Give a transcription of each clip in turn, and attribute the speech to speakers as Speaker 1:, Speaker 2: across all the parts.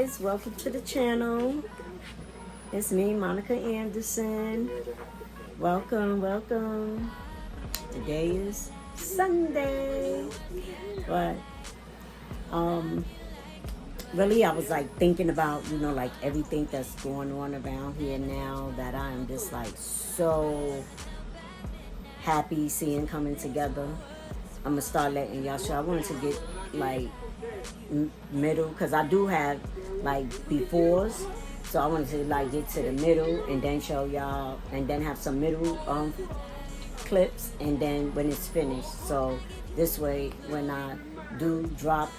Speaker 1: guys, welcome to the channel. It's me, Monica Anderson. Welcome. Today is Sunday. But really I was like thinking about, like everything that's going on around here now that I am just like so happy seeing coming together. I'm gonna start letting y'all show. I wanted to get like middle, because I do have like befores, so I wanted to like get to the middle and then show y'all, and then have some middle clips, and then when it's finished, so this way when I do drop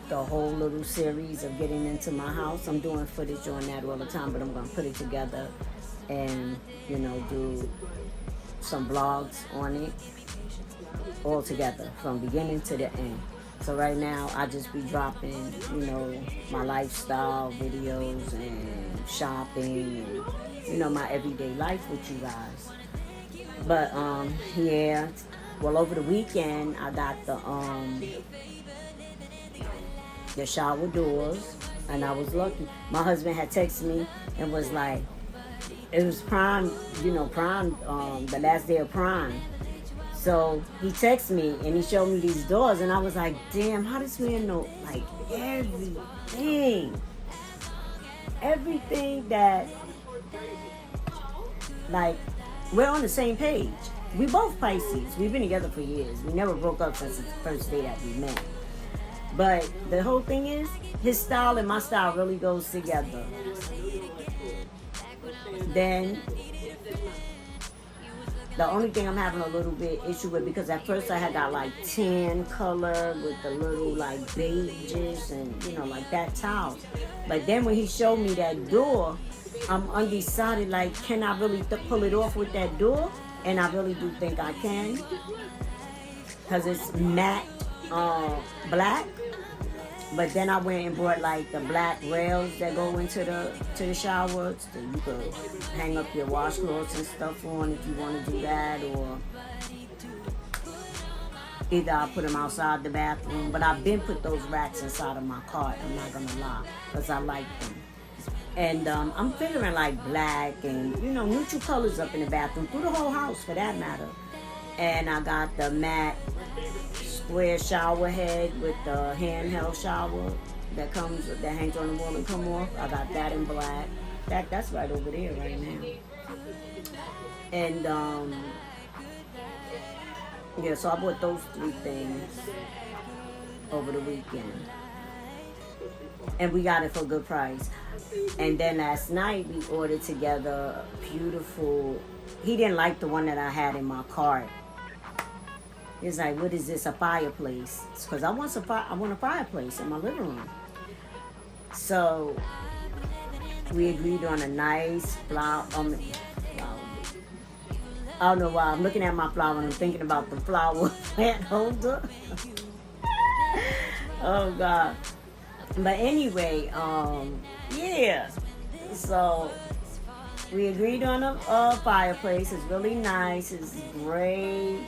Speaker 1: the whole little series of getting into my house, I'm doing footage on that all the time, but I'm gonna put it together and do some vlogs on it all together from beginning to the end. So right now I just be dropping my lifestyle videos and shopping and my everyday life with you guys. But yeah, well, over the weekend I got the shower doors, and I was lucky. My husband had texted me and was like, it was Prime, Prime, the last day of Prime. So he texted me and he showed me these doors, and I was like, damn, how does man know like everything that, like, we're on the same page. We both Pisces. We've been together for years. We never broke up since the first day that we met. But the whole thing is, his style and my style really goes together. Then the only thing I'm having a little bit issue with, because at first I had that like tan color with the little like beiges and like that towel. But then when he showed me that door, I'm undecided, like, can I really pull it off with that door? And I really do think I can, because it's matte black. But then I went and bought like the black rails that go into the shower, so you could hang up your washcloths and stuff on if you want to do that, or either I'll put them outside the bathroom. But I've been put those racks inside of my cart, I'm not gonna lie, because I like them. And I'm figuring like black and neutral colors up in the bathroom, through the whole house for that matter. And I got the matte square shower head with the handheld shower that hangs on the wall and come off. I got that in black. That's right over there right now. And yeah, so I bought those 3 things over the weekend, and we got it for a good price. And then last night we ordered together a beautiful. He didn't like the one that I had in my cart. He's like, what is this, a fireplace? Because I want a fireplace in my living room. So we agreed on a nice flower. I don't know why I'm looking at my flower and I'm thinking about the flower plant holder. Oh God. But anyway, yeah. So we agreed on a fireplace. It's really nice. It's gray,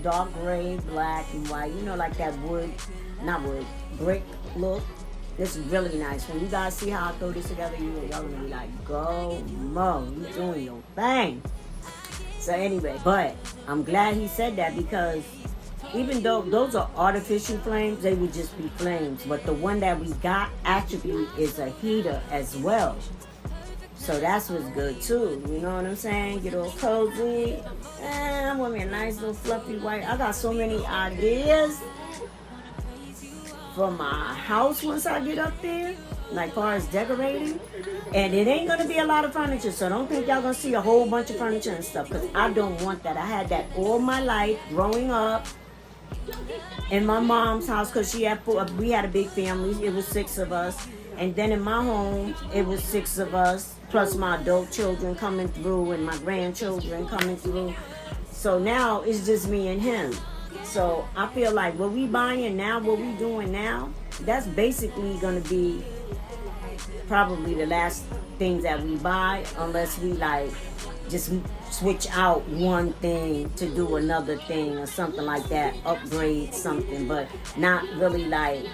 Speaker 1: dark gray, black and white. Like that brick look. This is really nice. When you guys see how I throw this together, y'all gonna be like, go Mo, you doing your thing. So anyway, but I'm glad he said that, because even though those are artificial flames, they would just be flames. But the one that we got actually is a heater as well. So that's what's good too. You know what I'm saying? Get all cozy. And I want me a nice little fluffy white. I got so many ideas for my house once I get up there, like far as decorating. And it ain't gonna be a lot of furniture, so don't think y'all gonna see a whole bunch of furniture and stuff, because I don't want that. I had that all my life growing up in my mom's house, because we had a big family. It was 6 of us. And then in my home, it was 6 of us, plus my adult children coming through and my grandchildren coming through. So now it's just me and him. So I feel like what we buying now, what we doing now, that's basically going to be probably the last things that we buy, unless we like just switch out one thing to do another thing or something like that, upgrade something, but not really like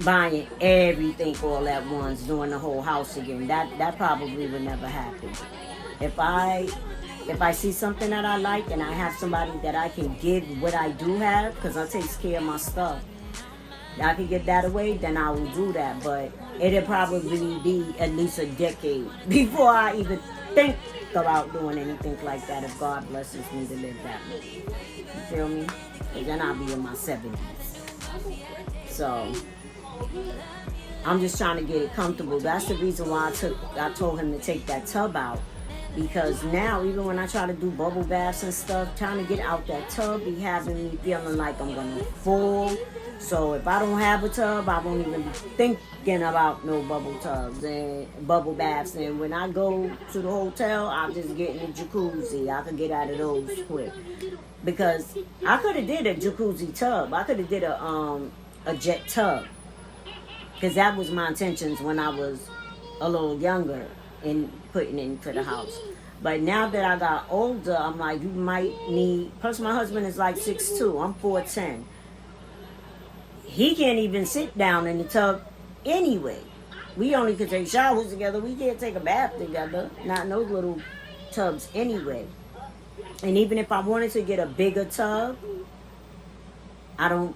Speaker 1: buying everything all at once, doing the whole house again. That probably would never happen. If I see something that I like and I have somebody that I can give what I do have, because I take care of my stuff, I can get that away, then I will do that. But it'll probably be at least a decade before I even think about doing anything like that if God blesses me to live that way. You feel me? And then I'll be in my 70s. So I'm just trying to get it comfortable. That's the reason why I told him to take that tub out. Because now, even when I try to do bubble baths and stuff, trying to get out that tub be having me feeling like I'm going to fall. So if I don't have a tub, I won't even be thinking about no bubble tubs and bubble baths. And when I go to the hotel, I'll just get in the jacuzzi. I can get out of those quick. Because I could have did a jacuzzi tub. I could have did a jet tub. Because that was my intentions when I was a little younger in putting it into the house. But now that I got older, I'm like, you might need... Plus, my husband is like 6'2". I'm 4'10". He can't even sit down in the tub anyway. We only could take showers together. We can't take a bath together. Not in those little tubs anyway. And even if I wanted to get a bigger tub,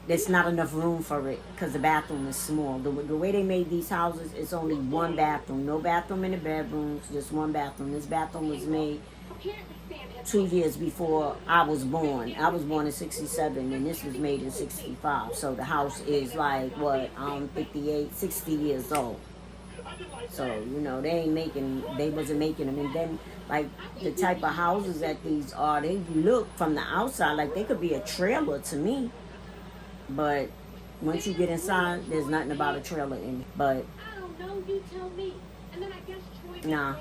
Speaker 1: there's not enough room for it because the bathroom is small. The way they made these houses, it's only one bathroom. No bathroom in the bedrooms, just one bathroom. This bathroom was made 2 years before I was born. I was born in 67 and this was made in 65. So the house is like, what, I'm 58, 60 years old. So, they wasn't making them. And then, like, the type of houses that these are, they look from the outside like they could be a trailer to me. But once you get inside, there's nothing about a trailer in it. But nah.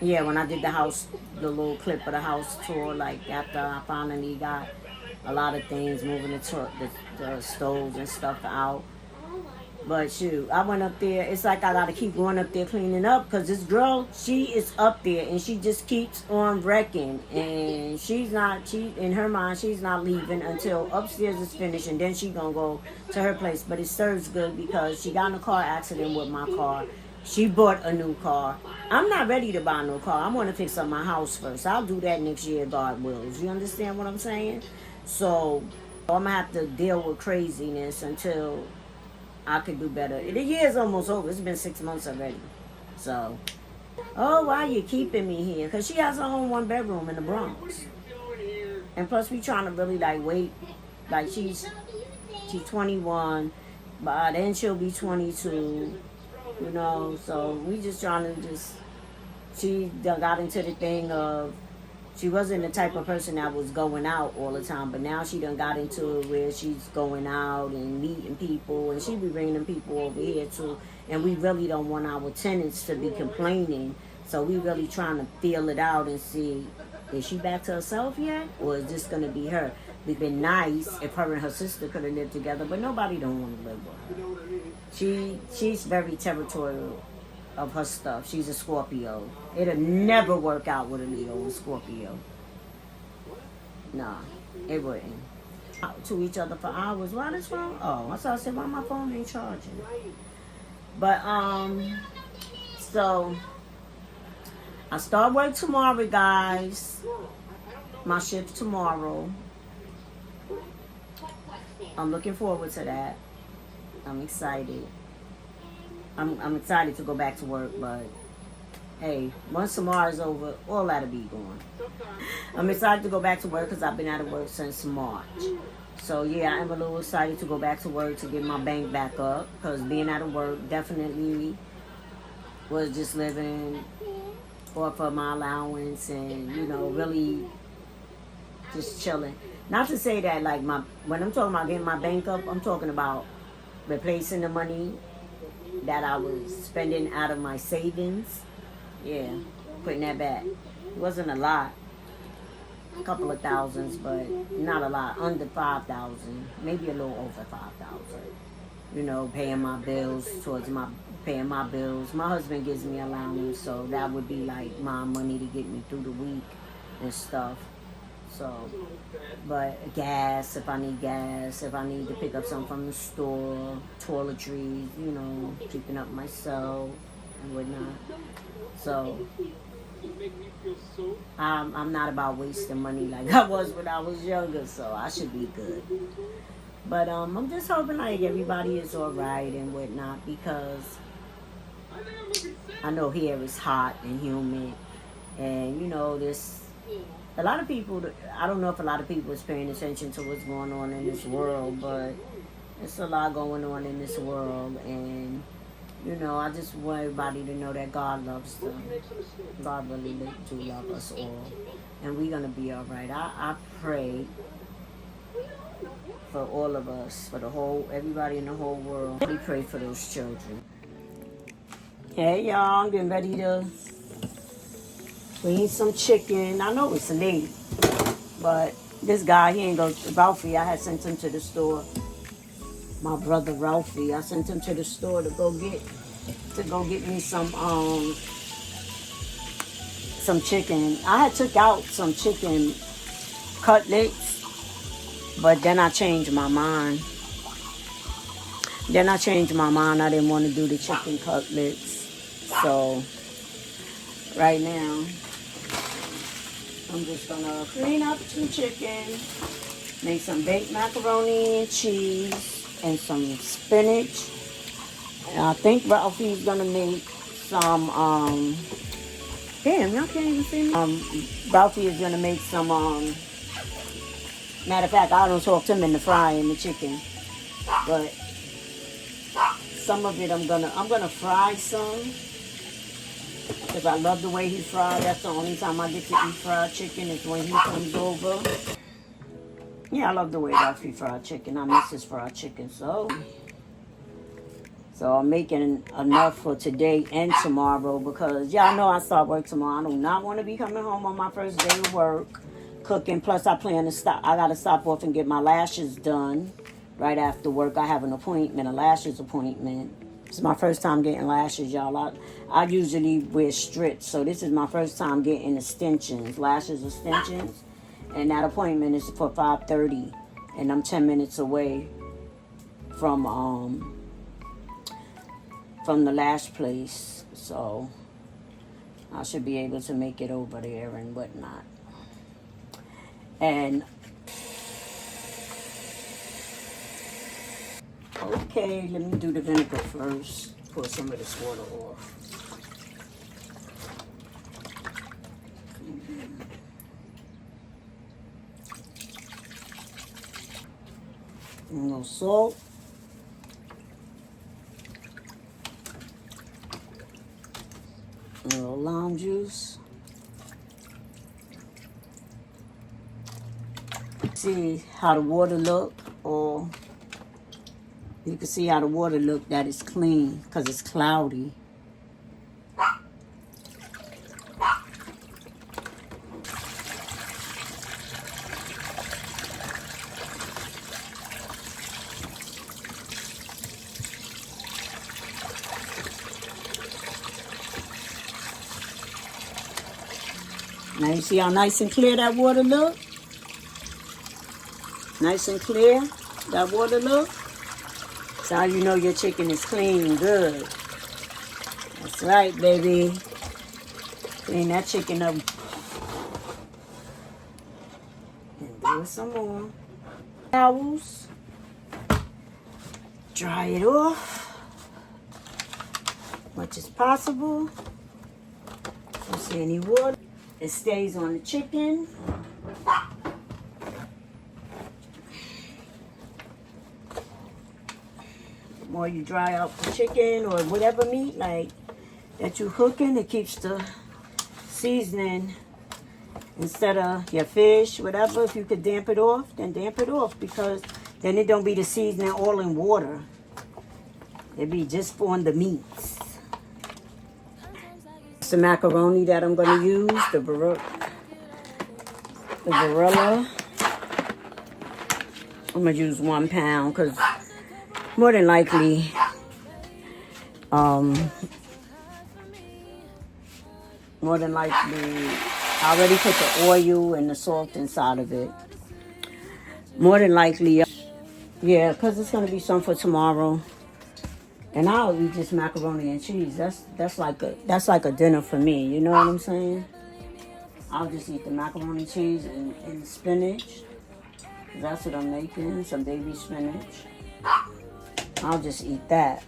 Speaker 1: Yeah, when I did the house, the little clip of the house tour, like after I finally got a lot of things, moving the stoves and stuff out. But shoot, I went up there. It's like I got to keep going up there cleaning up because this girl, she is up there and she just keeps on wrecking. And in her mind, she's not leaving until upstairs is finished and then she's going to go to her place. But it serves good because she got in a car accident with my car. She bought a new car. I'm not ready to buy a new car. I want to fix up my house first. I'll do that next year, God wills. You understand what I'm saying? So I'm going to have to deal with craziness until I could do better. The year's almost over. It's been 6 months already. So, why are you keeping me here? Because she has her own 1-bedroom in the Bronx. And plus, we trying to really, wait. Like, she's 21. But then she'll be 22. So we just trying to she done got into the thing of, she wasn't the type of person that was going out all the time, but now she done got into it where she's going out and meeting people, and she be bringing them people over here too, and we really don't want our tenants to be complaining, so we really trying to feel it out and see, is she back to herself yet, or is this going to be her? It'd been nice if her and her sister could have lived together, but nobody don't want to live with her. She's very territorial of her stuff. She's a Scorpio. It'll never work out with a Leo and Scorpio. Nah, it wouldn't. Out to each other for hours. Why this phone? Oh, I said, why my phone ain't charging? But, so, I start work tomorrow, guys. My shift tomorrow. I'm looking forward to that. I'm excited. I'm excited to go back to work, but hey, once tomorrow's over, all that'll be gone. I'm excited to go back to work because I've been out of work since March. So yeah, I'm a little excited to go back to work to get my bank back up because being out of work definitely was just living off of my allowance and, really just chilling. Not to say that, when I'm talking about getting my bank up, I'm talking about replacing the money that I was spending out of my savings. Yeah, putting that back. It wasn't a lot. A couple of thousands, but not a lot. Under 5,000. Maybe a little over 5,000. Paying my bills paying my bills. My husband gives me allowance, so that would be like my money to get me through the week and stuff. So, but gas, if I need gas, if I need to pick up something from the store, toiletries, you know, keeping up myself and whatnot. So, I'm not about wasting money like I was when I was younger, so I should be good. But I'm just hoping like everybody is all right and whatnot, because I know here it's hot and humid, and you know this. A lot of people, I don't know if a lot of people is paying attention to what's going on in this world, but it's a lot going on in this world, and you know, I just want everybody to know that God loves them. God really do love us all, and we're gonna be all right. I pray for all of us, for everybody in the whole world. We pray for those children. Hey y'all, I'm getting ready to clean some chicken. I know it's late, but this guy, he ain't go. Ralphie, I had sent him to the store. My brother Ralphie, I sent him to the store to go get me some chicken. I had took out some chicken cutlets, but then I changed my mind. I didn't want to do the chicken cutlets. So right now, I'm just gonna clean up some chicken, make some baked macaroni and cheese, and some spinach. And I think Ralphie's gonna make some, damn, y'all can't even see me. Ralphie is gonna make some, matter of fact, I don't talk to him in the frying the chicken, but some of it I'm gonna fry some, because I love the way he fried. That's the only time I get to eat fried chicken is when he comes over. Yeah, I love the way Ralphie fried chicken. I miss his fried chicken. So I'm making enough for today and tomorrow, because y'all know I start work tomorrow. I do not want to be coming home on my first day of work cooking. Plus I plan to stop. I got to stop off and get my lashes done right after work. I have an appointment, a lashes appointment. It's my first time getting lashes, y'all. I usually wear strips, so this is my first time getting extensions, lashes extensions. And that appointment is for 5:30, and I'm 10 minutes away from the lash place, so I should be able to make it over there and whatnot. And okay, let me do the vinegar first. Pour some of this water off. A little salt. A little lime juice. See how the water look, or you can see how the water look, that it's clean because it's cloudy. Now you see how nice and clear that water look? Nice and clear that water look? That's how you know your chicken is clean and good. That's right, baby. Clean that chicken up. And do it some more. Towels. Dry it off as much as possible. Don't see any water. It stays on the chicken. The more you dry out the chicken or whatever meat like that you cooking, it keeps the seasoning, instead of your fish, whatever. If you could damp it off, then damp it off, because then it don't be the seasoning all in water. It be just on the meats. The macaroni that I'm going to use, the Barilla. I'm going to use 1 pound, because more than likely, I already put the oil and the salt inside of it. More than likely, yeah, because it's going to be some for tomorrow. And I'll eat just macaroni and cheese. That's like a dinner for me. You know what I'm saying? I'll just eat the macaroni and cheese and spinach. That's what I'm making. Some baby spinach. I'll just eat that.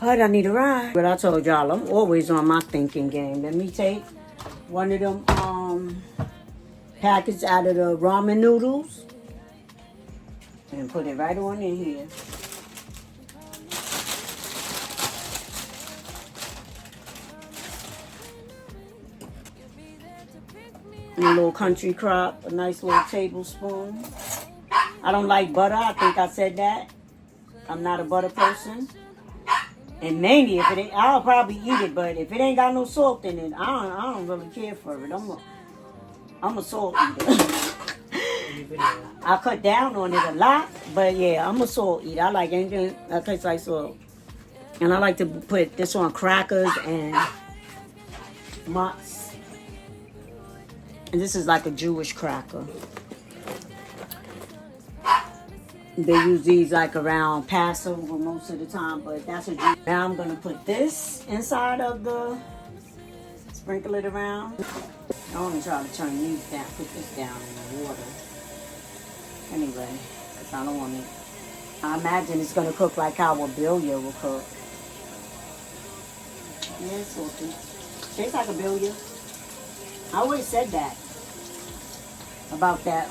Speaker 1: But I need a ride. But I told y'all, I'm always on my thinking game. Let me take one of them packets out of the ramen noodles and put it right on in here. And a little country crop, a nice little tablespoon. I don't like butter. I think I said that. I'm not a butter person. And mainly, if it ain't, I'll probably eat it, but if it ain't got no salt in it, I don't really care for it. I'm a salt eater. I cut down on it a lot, but yeah, I'm a salt eater. I like anything that tastes like salt. And I like to put this on crackers and mutts. And this is like a Jewish cracker. They use these like around Passover most of the time, but that's a Jew. Now I'm going to put this inside of the, sprinkle it around. I want to try to turn these down, put this down in the water. Anyway, because I don't want it. I imagine it's going to cook like how a billiard will cook. Yeah, it's salty. Tastes like a billiard. I always said that. About that,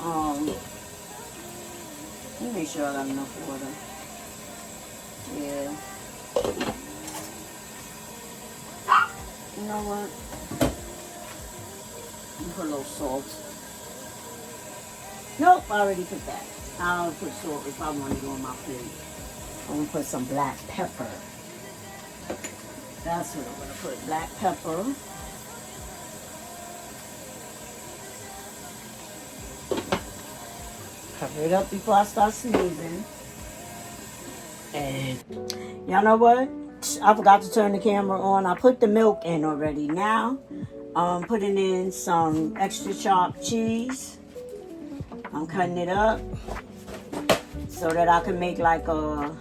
Speaker 1: let me make sure I got enough water. Yeah. You know what? Put a little salt. Nope, I already put that. I'll put salt if I want to go on my plate. I'm going to put some black pepper. That's what I'm going to put. Black pepper. Cover it up before I start sneezing. And y'all know what? I forgot to turn the camera on. I put the milk in already. Now I'm putting in some extra chopped cheese. I'm cutting it up so that I can make like a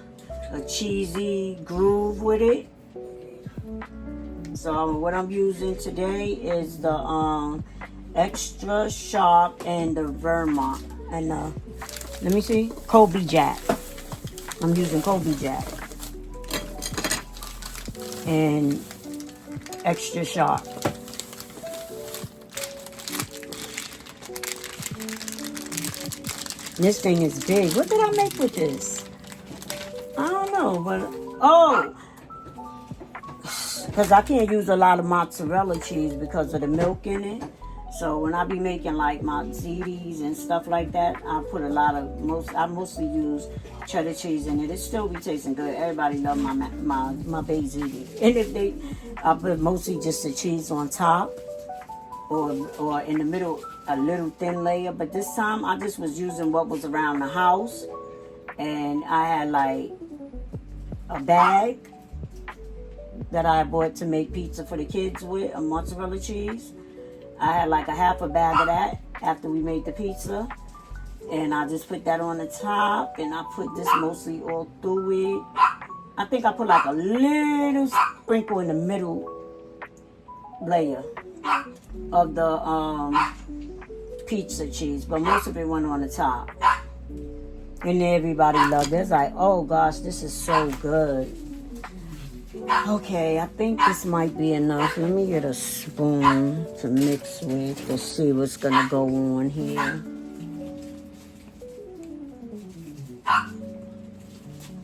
Speaker 1: cheesy groove with it. So what I'm using today is the extra sharp and the Vermont and let me see, Kobe Jack. I'm using Kobe Jack and extra sharp. This thing is big. What did I make with this? I don't know, but oh, because I can't use a lot of mozzarella cheese because of the milk in it. So when I be making like my ziti's and stuff like that, I put a lot of I mostly use cheddar cheese in it. It still be tasting good. Everybody love my baked ziti. And if I put mostly just the cheese on top or in the middle a little thin layer. But this time I just was using what was around the house, and I had like a bag that I bought to make pizza for the kids with, a mozzarella cheese. I had like a half a bag of that after we made the pizza. And I just put that on the top. And I put this mostly all through it. I think I put like a little sprinkle in the middle layer of the pizza cheese. But most of it went on the top. And everybody loved it. It's like, oh gosh, this is so good. Okay, I think this might be enough. Let me get a spoon to mix with. Let's see what's gonna go on here.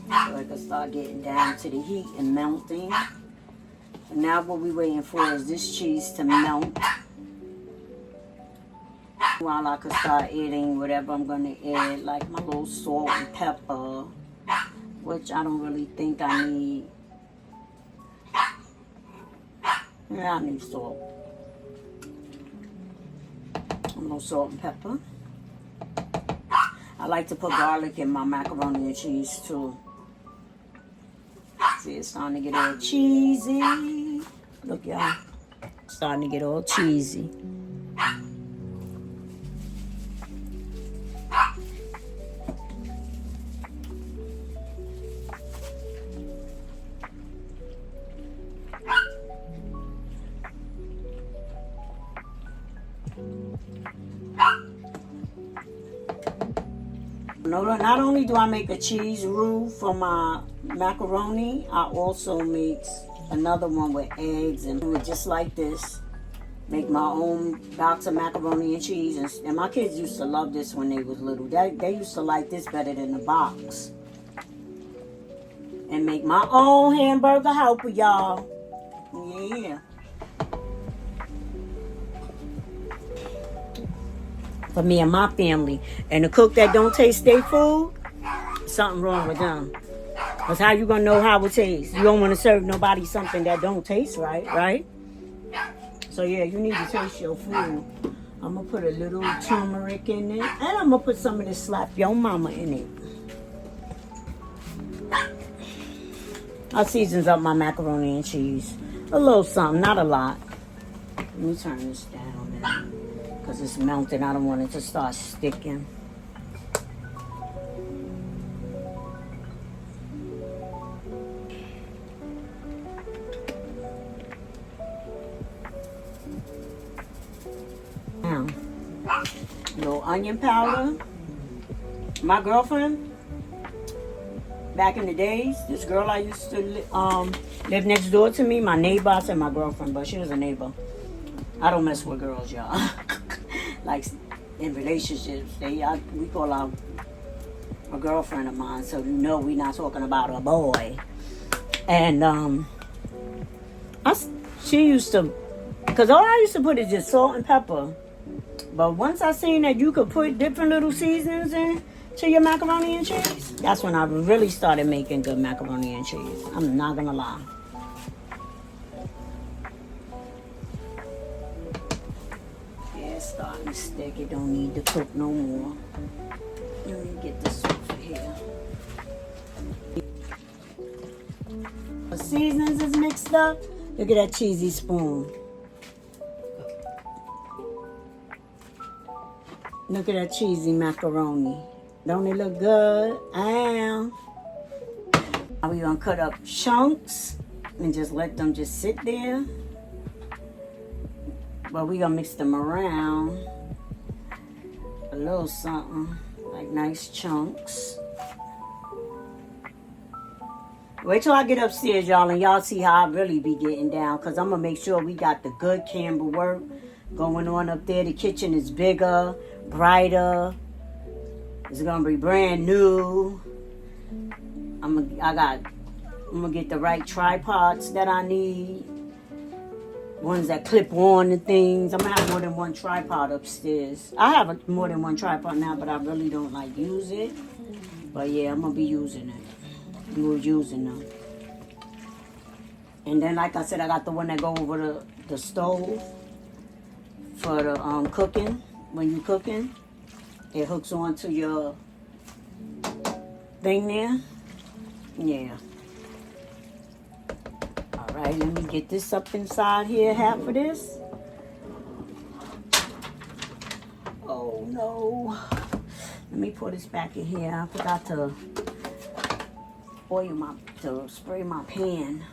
Speaker 1: So I can start getting down to the heat and melting. And now what we're waiting for is this cheese to melt. While I can start adding whatever I'm gonna add, like my little salt and pepper, which I don't really think I need. Yeah, I need salt. A little salt and pepper. I like to put garlic in my macaroni and cheese too. See, it's starting to get all cheesy. Look, y'all. It's starting to get all cheesy. Not only do I make a cheese roux for my macaroni, I also make another one with eggs and do it just like this. Make my own box of macaroni and cheese. And my kids used to love this when they was little. They used to like this better than the box. And make my own hamburger helper, y'all. Yeah. For me and my family. And the cook that don't taste their food, something wrong with them. Because how you going to know how it tastes? You don't want to serve nobody something that don't taste right, right? So yeah, you need to taste your food. I'm going to put a little turmeric in it. And I'm going to put some of this slap your mama in it. I seasons up my macaroni and cheese. A little something, not a lot. Let me turn this down now. Because it's melting. I don't want it to start sticking. Now, little onion powder. My girlfriend, back in the days, this girl I used to live next door to me, my neighbor, I said my girlfriend, but she was a neighbor. I don't mess with girls, y'all. Like in relationships, we call her a girlfriend of mine, so you know we're not talking about a boy. And she used to, because all I used to put is just salt and pepper. But once I seen that you could put different little seasonings in to your macaroni and cheese, that's when I really started making good macaroni and cheese. I'm not gonna lie. Starting to stick. It don't need to cook no more. Let me get this over here. The seasonings is mixed up. Look at that cheesy spoon. Look at that cheesy macaroni. Don't it look good? Now we're gonna cut up chunks and just let them just sit there. But we're gonna mix them around a little something, like nice chunks. Wait till I get upstairs, y'all, and y'all see how I really be getting down, because I'm gonna make sure we got the good camera work going on up there. The kitchen is bigger, brighter. It's gonna be brand new. I'm gonna get the right tripods that I need. Ones that clip on and things. I'm gonna have more than one tripod upstairs. I have more than one tripod now, but I really don't like use it. But yeah, I'm gonna be using it. We were using them. And then, like I said, I got the one that go over the stove for the cooking. When you cooking, it hooks onto your thing there. Yeah. Alright, let me get this up inside here, half of this. Oh no. Let me put this back in here. I forgot to spray my pan.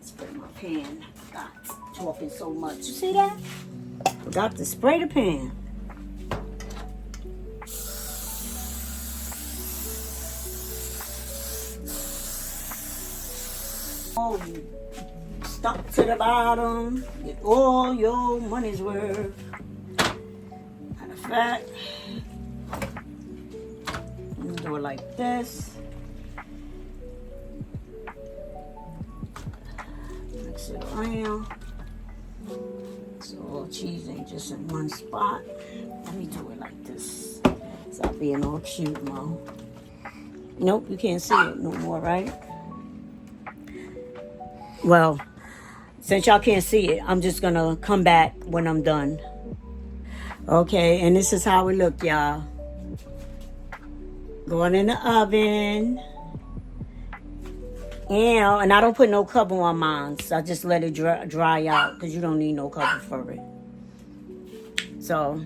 Speaker 1: Spray my pan. God, talking so much. You see that? Forgot to spray the pan. You stuck to the bottom, get all your money's worth. Matter of fact, do it like this. Mix it around. So all cheese ain't just in one spot. Let me do it like this. Stop being all cute, Mo. Nope, you can't see it no more, right? Well, since y'all can't see it, I'm just gonna come back when I'm done. Okay, and this is how it look, y'all. Going in the oven. And I don't put no cover on mine. So I just let it dry out because you don't need no cover for it. So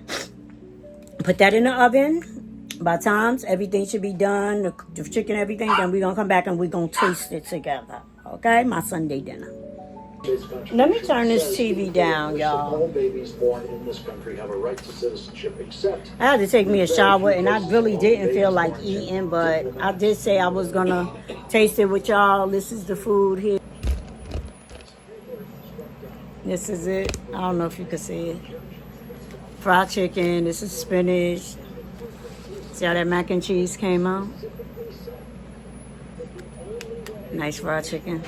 Speaker 1: put that in the oven. By times everything should be done, the chicken, everything, then we're gonna come back and we're gonna taste it together. Okay, my Sunday dinner. Let me turn this TV down, y'all.
Speaker 2: All babies born in this country have a right to citizenship, except
Speaker 1: I had to take me a shower, and I really didn't feel like eating, but I did say I was gonna taste it with y'all. This is the food here. This is it. I don't know if you can see it. Fried chicken. This is spinach. See how that mac and cheese came out? Nice fried chicken.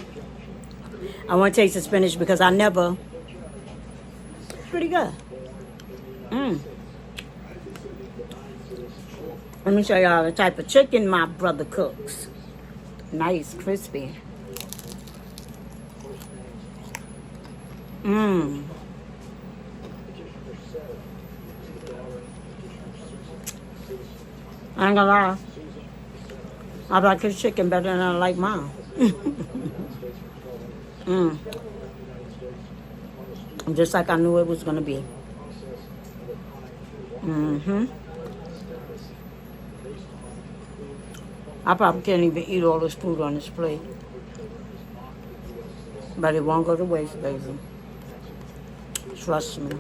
Speaker 1: I want to taste the spinach because I never. Pretty good. Let me show y'all the type of chicken my brother cooks. Nice, crispy. I ain't gonna lie. I like his chicken better than I like mine. Just like I knew it was gonna be. I probably can't even eat all this food on this plate. But it won't go to waste, baby. Trust me.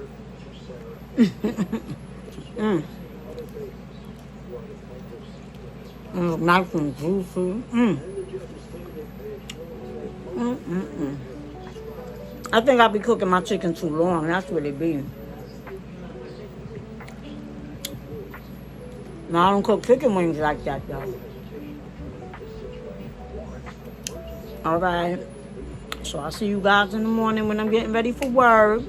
Speaker 1: Nice and juicy. I think I'll be cooking my chicken too long. That's what it be. Now I don't cook chicken wings like that, though. All right. So I'll see you guys in the morning when I'm getting ready for work.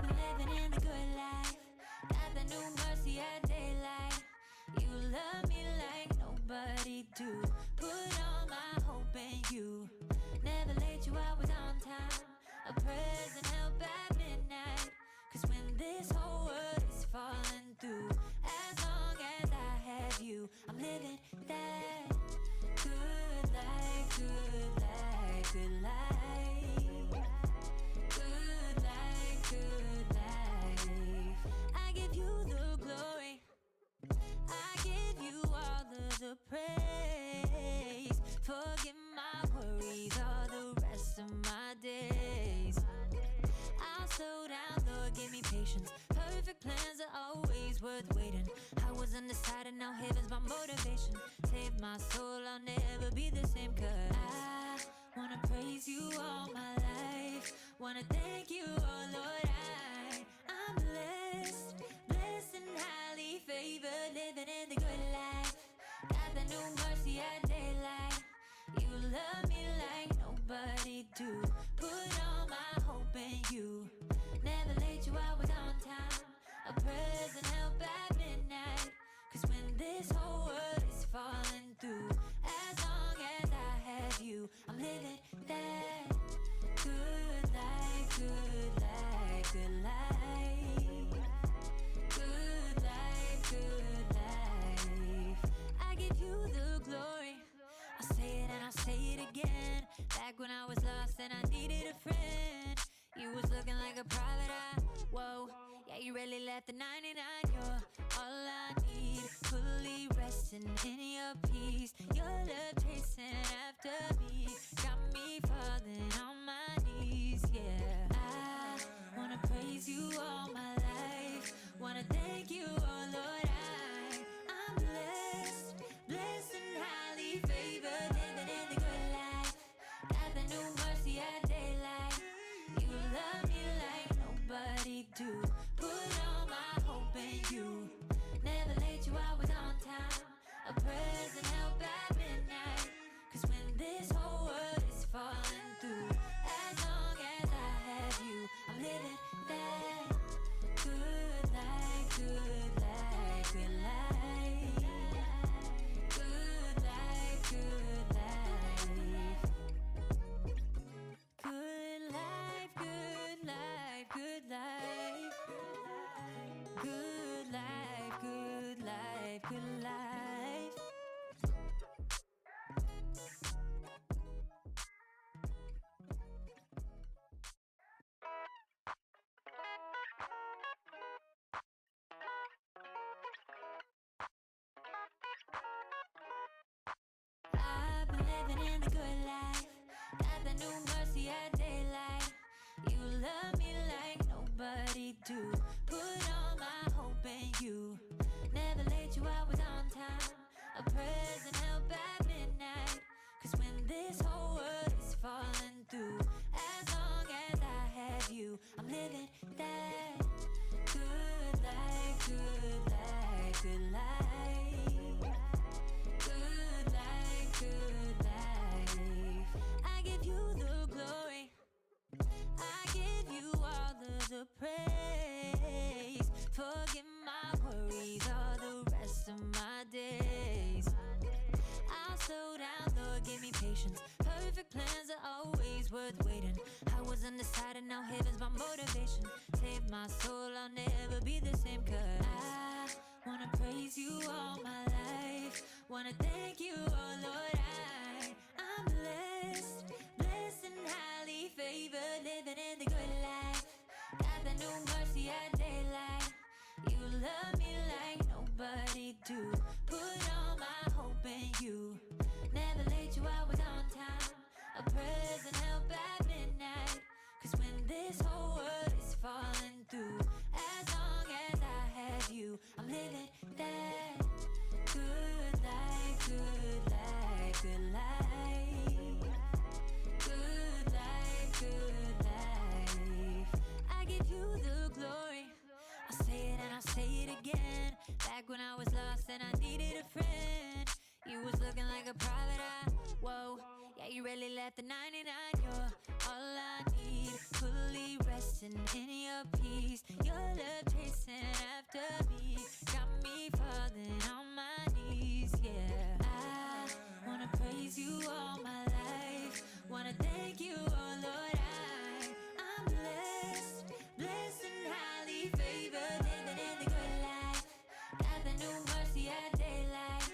Speaker 3: been living in the good life. Got the new mercy at daylight. You love me like nobody do. Put all my hope in you. Never let you out, was on time. A present help at midnight. Cause when this whole world is falling through, as long as I have you, I'm living that good life, good life, good life. Good life, good life. I give you the glory, I give you all of the praise. Forget my worries all the rest of my days. I'll slow down, Lord, give me patience. Perfect plans are always worth waiting. I was undecided, now heaven's my motivation. Save my soul, I'll never be the same. Cause I wanna praise you all my life. Wanna thank you, oh Lord, I'm blessed, blessed and highly favored, living in the good life. Got the new mercy at daylight. You love me like nobody do. Put all my hope in you. Never let you out, was on time. A present help at midnight. Cause when this whole world is falling through, as long as I have you, I'm living that good life, good life, good life. Good life, good life. I give you the glory. I'll say it and I'll say it again. Back when I was lost and I needed a friend, you was looking like a private eye. Whoa, yeah, you really left the 99. You're all I need, fully resting in your peace. Your love chasing after me, got me falling on my knees. Yeah, I wanna praise you all my life. Wanna thank you, oh Lord, I'm blessed, blessed and highly favored, living in the good life. Got the new mercy at daylight. You love me like nobody do. Put all my hope in you. Never let you out, was on time. A present help at midnight. Cause when this whole world is falling through, as long as I have you, I'm living that good life, good life, good life. Good life, good life. Good life, good life, good life. Good life, good life, good life. I've been living in the good life. Got the new mercy at daylight. You love me like nobody do. Put all my hope in you. Never let you out, was on time. A present help at midnight. Cause when this whole world is falling through, as long as I have you, I'm living that good life, good life, good life. Good life, good life. I give you the glory, I give you all of the praise. Forget my worries all the rest of my days. I'll slow down, Lord, give me patience. Perfect plans are always worth waiting. I was undecided, now heaven's my motivation. Save my soul, I'll never be the same. Cause I wanna praise you all my life. Wanna thank you, oh Lord, I'm blessed, blessed and highly favored, living in the good life. Got the new mercy at daylight. You love me like nobody do. Put all my hope in you. Never let you out, was on time. A present help at midnight. Cause when this whole world is falling through, as long as I have you, I'm living that good life, good life, good life. Good life, good life. I give you the glory. I'll say it and I'll say it again. Back when I was lost and I needed a friend, you was looking like a private eye. Whoa, yeah, you really left the 99. You're all I need, fully really resting in your peace. Your love chasing after me, got me falling on my knees. Yeah, I wanna praise you all my life. Wanna thank you, oh Lord. I'm blessed, blessed and highly favored, living in the good life. Got the new mercy at daylight.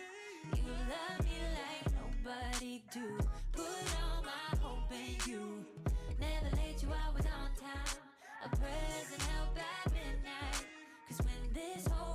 Speaker 3: You love me like nobody do. Put all my hope in you. Never late, you always on time. A present help at midnight. 'Cause when this whole